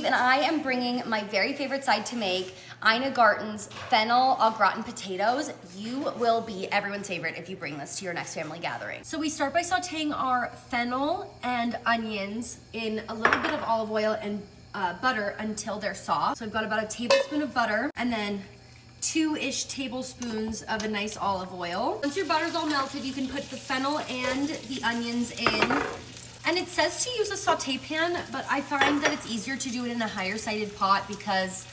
and I am bringing my very favorite side to make, Ina Garten's fennel au gratin potatoes. You will be everyone's favorite if you bring this to your next family gathering. So we start by sauteing our fennel and onions in a little bit of olive oil and butter until they're soft. So I've got about a tablespoon of butter and then 2-ish tablespoons of a nice olive oil. Once your butter's all melted, you can put the fennel and the onions in. And it says to use a saute pan, but I find that it's easier to do it in a higher sided pot because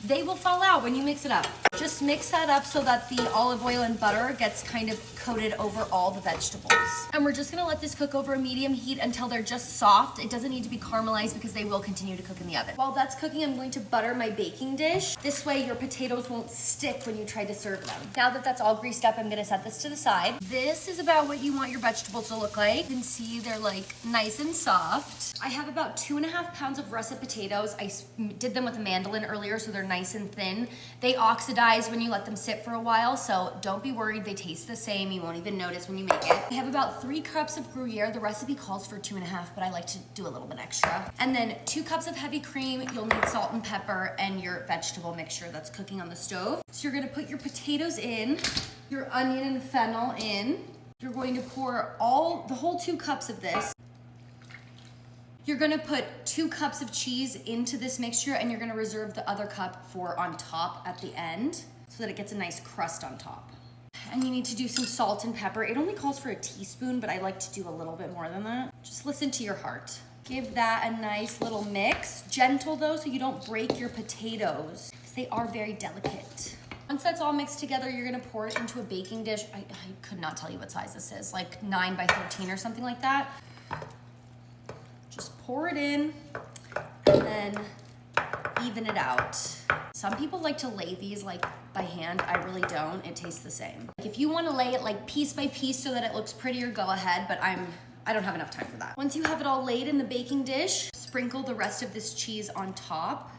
they will fall out when you mix it up. Just mix that up so that the olive oil and butter gets kind of coated over all the vegetables. And we're just gonna let this cook over a medium heat until they're just soft. It doesn't need to be caramelized because they will continue to cook in the oven. While that's cooking, I'm going to butter my baking dish. This way your potatoes won't stick when you try to serve them. Now that that's all greased up, I'm gonna set this to the side. This is about what you want your vegetables to look like. You can see they're like nice and soft. I have about 2.5 pounds of russet potatoes. I did them with a mandolin earlier, so they're nice and thin. They oxidize when you let them sit for a while, so don't be worried, they taste the same. You won't even notice when you make it. I have about 3 cups of Gruyere. The recipe calls for 2.5, but I like to do a little bit extra. And then 2 cups of heavy cream. You'll need salt and pepper and your vegetable mixture that's cooking on the stove. So you're gonna put your potatoes in, your onion and fennel in. You're going to pour the whole 2 cups of this. You're gonna put 2 cups of cheese into this mixture and you're gonna reserve the other cup for on top at the end so that it gets a nice crust on top. And you need to do some salt and pepper. It only calls for a teaspoon, but I like to do a little bit more than that. Just listen to your heart. Give that a nice little mix. Gentle though, so you don't break your potatoes because they are very delicate. Once that's all mixed together, you're gonna pour it into a baking dish. I could not tell you what size this is, like 9 by 13 or something like that. Just pour it in and then even it out. Some people like to lay these like by hand. I really don't. It tastes the same. Like if you want to lay it like piece by piece so that it looks prettier, go ahead, but I don't have enough time for that. Once you have it all laid in the baking dish, sprinkle the rest of this cheese on top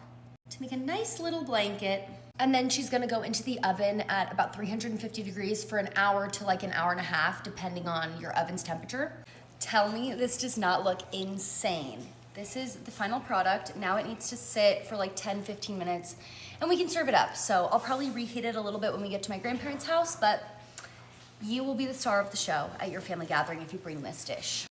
to make a nice little blanket. And then she's gonna go into the oven at about 350 degrees for an hour to like an hour and a half, depending on your oven's temperature. Tell me this does not look insane. This is the final product. Now it needs to sit for like 10-15 minutes and we can serve it up. So I'll probably reheat it a little bit when we get to my grandparents' house, but you will be the star of the show at your family gathering if you bring this dish.